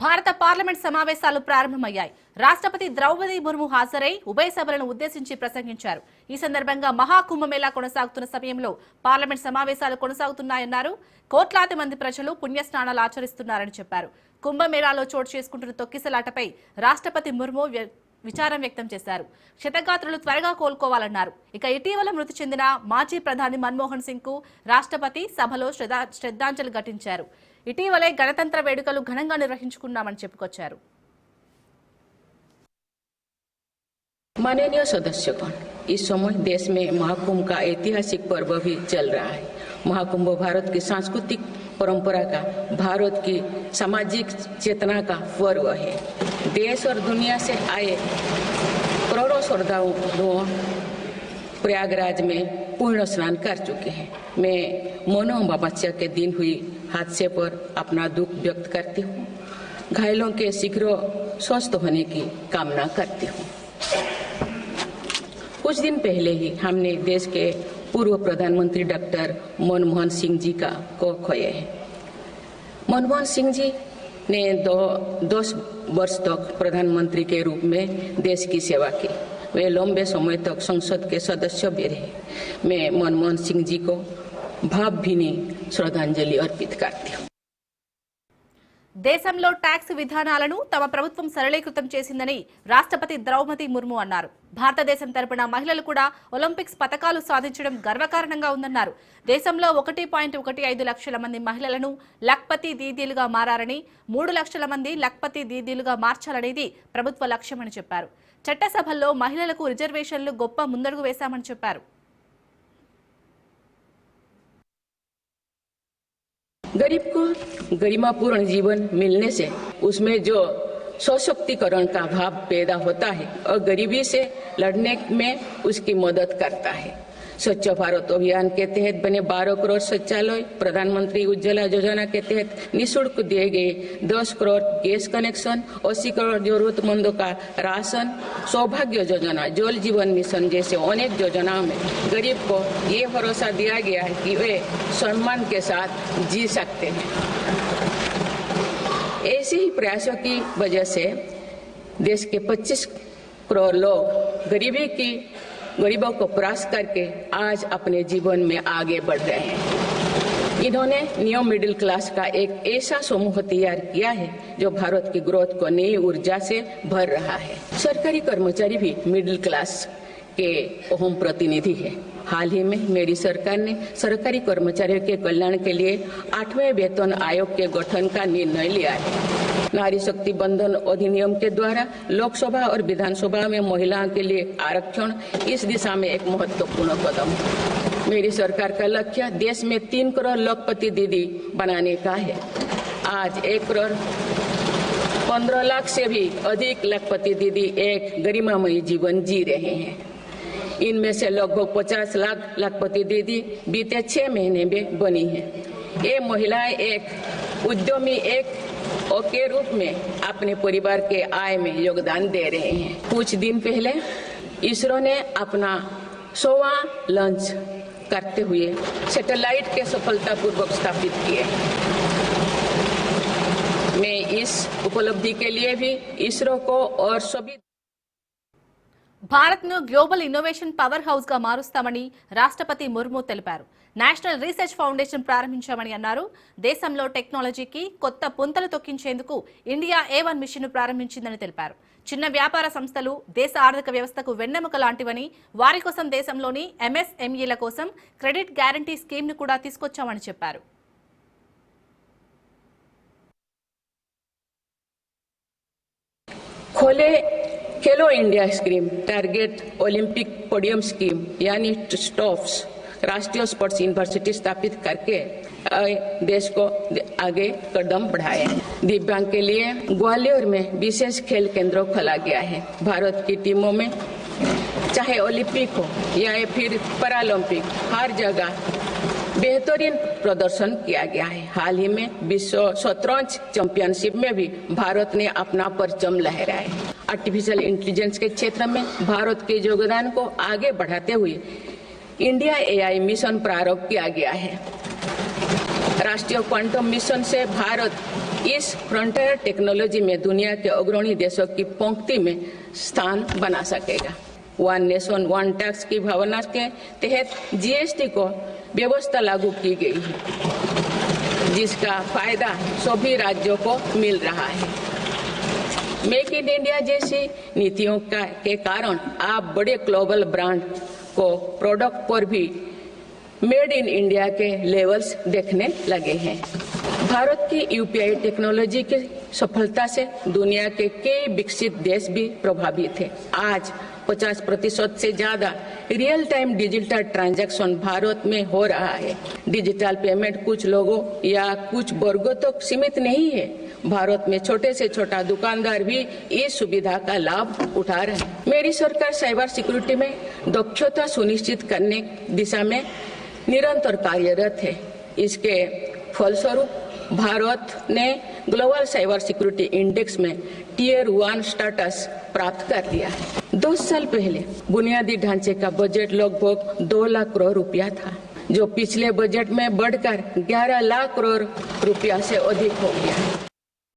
భారత పార్లమెంట్ సమావేశాలు ప్రారంభమయ్యాయి. రాష్ట్రపతి ద్రౌపది ముర్ము హాజరై ఉభయ సభలను ఉద్దేశించి ప్రసంగించారు. ఈ సందర్భంగా మహాకుంభమేళా కొనసాగుతున్న సమయంలో పార్లమెంట్ సమావేశాలు కొనసాగుతున్నాయన్నారు. కోట్లాది మంది ప్రజలు పుణ్యస్నానాలు ఆచరిస్తున్నారని చెప్పారు. కుంభమేళాలో చోటు చేసుకుంటున్న తొక్కిసలాటపై రాష్ట్రపతి ముర్ము విచారం వ్యక్తం చేశారు. క్షతగాత్రులు త్వరగా కోలుకోవాలన్నారు. ఇక ఇటీవల మృతి చెందిన మాజీ ప్రధాని మన్మోహన్ సింగ్ కు రాష్ట్రపతి సభలో శ్రద్ధాంజలి ఘటించారు. ఇటీవలే గణతంత్ర వేడుకలు ఘనంగా నిర్వహించుకున్నామని చెప్పుకొచ్చారు. माननीय सदस्यगण, इस समय देश में महाकुंभ का ऐतिहासिक पर्व भी चल रहा है। महाकुंभ भारत की सांस्कृतिक परंपरा का, भारत की सामाजिक चेतना का पर्व है। देश और दुनिया से आए करोड़ों श्रद्धालु प्रयागराज में पूर्ण स्नान कर चुके हैं। मैं मौनो अमावस्या के दिन हुई हादसे पर अपना दुख व्यक्त करती हूँ। घायलों के शीघ्र स्वस्थ होने की कामना करती हूँ। कुछ दिन पहले ही हमने देश के पूर्व प्रधानमंत्री डॉक्टर मनमोहन सिंह जी को खोए हैं। मनमोहन सिंह जी ने 10 वर्ष तक प्रधानमंत्री के रूप में देश की सेवा की। वे लंबे समय तक संसद के सदस्य भी रहे। मैं मनमोहन सिंह जी को भावभीनी श्रद्धांजलि अर्पित करती हूँ। దేశంలో ట్యాక్స్ విధానాలను తమ ప్రభుత్వం సరళీకృతం చేసిందని రాష్ట్రపతి ద్రౌపది ముర్ము అన్నారు. భారతదేశం తరపున మహిళలు కూడా ఒలింపిక్స్ పతకాలు సాధించడం గర్వకారణంగా ఉందన్నారు. దేశంలో 1.15 లక్షల మంది మహిళలను లఖ్పతి దీదీలుగా మారారని, 3 లక్షల మంది లఖ్పతి దీదీలుగా మార్చాలనేది ప్రభుత్వ లక్ష్యమని చెప్పారు. చట్టసభల్లో మహిళలకు రిజర్వేషన్లు గొప్ప ముందడుగు వేశామని చెప్పారు. गरीब को गरिमापूर्ण जीवन मिलने से उसमें जो सशक्तिकरण का भाव पैदा होता है और गरीबी से लड़ने में उसकी मदद करता है। स्वच्छ भारत अभियान के तहत बने 12 करोड़ शौचालय, प्रधानमंत्री उज्ज्वला योजना के तहत निःशुल्क दिए गए 10 करोड़ गैस कनेक्शन, 80 करोड़ जरूरतमंदों का राशन, सौभाग्य योजना, जल जीवन मिशन जैसे अनेक योजनाओं में गरीब को ये भरोसा दिया गया है कि वे सम्मान के साथ जी सकते हैं। ऐसे ही प्रयासों की वजह से देश के 25 करोड़ लोग गरीबों को परास्त करके आज अपने जीवन में आगे बढ़ रहे हैं। इन्होंने न्यू मिडिल क्लास का एक ऐसा समूह तैयार किया है जो भारत की ग्रोथ को नई ऊर्जा से भर रहा है। सरकारी कर्मचारी भी मिडिल क्लास के अहम प्रतिनिधि है। हाल ही में मेरी सरकार ने सरकारी कर्मचारियों के कल्याण के लिए 8वें वेतन आयोग के गठन का निर्णय लिया है। नारी शक्ति बंधन अधिनियम के द्वारा लोकसभा और विधानसभा में महिलाओं के लिए आरक्षण इस दिशा में एक महत्वपूर्ण कदम है। मेरी सरकार का लक्ष्य देश में 3 करोड़ लखपति दीदी बनाने का है। आज 1 करोड़ 15 लाख से भी अधिक लखपति दीदी एक गरिमामयी जीवन जी रहे हैं। इनमें से लगभग 50 लाख लखपति दीदी बीते 6 महीने में बनी है। ये महिलाएं एक उद्यमी के रूप में अपने परिवार के आय में योगदान दे रहे हैं। कुछ दिन पहले इसरो ने अपना 100वां लॉन्च करते हुए सैटेलाइट के सफलतापूर्वक स्थापित किए। मैं इस उपलब्धि के लिए भी इसरो को और सभी భారత్ ను గ్లోబల్ ఇన్నోవేషన్ పవర్ హౌస్ గా మారుస్తామని రాష్ట్రపతి ముర్ము తెలిపారు. నేషనల్ రీసెర్చ్ ఫౌండేషన్ ప్రారంభించామని అన్నారు. దేశంలో టెక్నాలజీకి కొత్త పుంతలు తొక్కించేందుకు ఇండియా A1 మిషన్ ను ప్రారంభించిందని తెలిపారు. చిన్న వ్యాపార సంస్థలు దేశ ఆర్థిక వ్యవస్థకు వెన్నెముక లాంటివని, వారి కోసం దేశంలోని MSMEల కోసం క్రెడిట్ గ్యారంటీ స్కీమ్ ను కూడా తీసుకొచ్చామని చెప్పారు. खेलो India scheme, target Olympic podium scheme यानी स्टॉप्स, राष्ट्रीय स्पोर्ट्स यूनिवर्सिटी स्थापित करके देश को आगे कदम बढ़ाए। दिव्यांग के लिए ग्वालियर में विशेष खेल केंद्र खोला गया है। भारत की टीमों में चाहे ओलंपिक हो या फिर पैरालंपिक, हर जगह बेहतरीन प्रदर्शन किया गया है। हाल ही में विश्व शतरंज चैंपियनशिप में भी भारत ने अपना परचम लहराया। आर्टिफिशियल इंटेलिजेंस के क्षेत्र में भारत के योगदान को आगे बढ़ाते हुए इंडिया AI मिशन प्रारंभ किया गया है। राष्ट्रीय क्वांटम मिशन से भारत इस फ्रंटियर टेक्नोलॉजी में दुनिया के अग्रणी देशों की पंक्ति में स्थान बना सकेगा। वन नेशन वन टैक्स की भावना के तहत जीएसटी को व्यवस्था लागू की गई है, जिसका फायदा सभी राज्यों को मिल रहा है। मेक इन इंडिया जैसी नीतियों के कारण आप बड़े ग्लोबल ब्रांड को प्रोडक्ट पर भी मेड इन इंडिया के लेवल्स देखने लगे हैं। भारत की यूपीआई टेक्नोलॉजी की सफलता से दुनिया के कई विकसित देश भी प्रभावित हैं। आज 50% से ज्यादा real time digital transaction Bharat में हो रहा है। डिजिटल पेमेंट कुछ लोगों या कुछ वर्गों तक सीमित नहीं है। भारत में छोटे से छोटा दुकानदार भी इस सुविधा का लाभ उठा रहे हैं। मेरी सरकार साइबर सिक्योरिटी में दक्षता सुनिश्चित करने दिशा में निरंतर कार्यरत है। इसके फलस्वरूप भारत ने ग्लोबल साइबर सिक्योरिटी इंडेक्स में टियर 1 स्टेटस प्राप्त कर लिया है। 2 साल पहले बुनियादी ढांचे का बजट लगभग 2 लाख करोड़ रुपया था, जो पिछले बजट में बढ़कर 11 लाख करोड़ रुपया से अधिक हो गया है।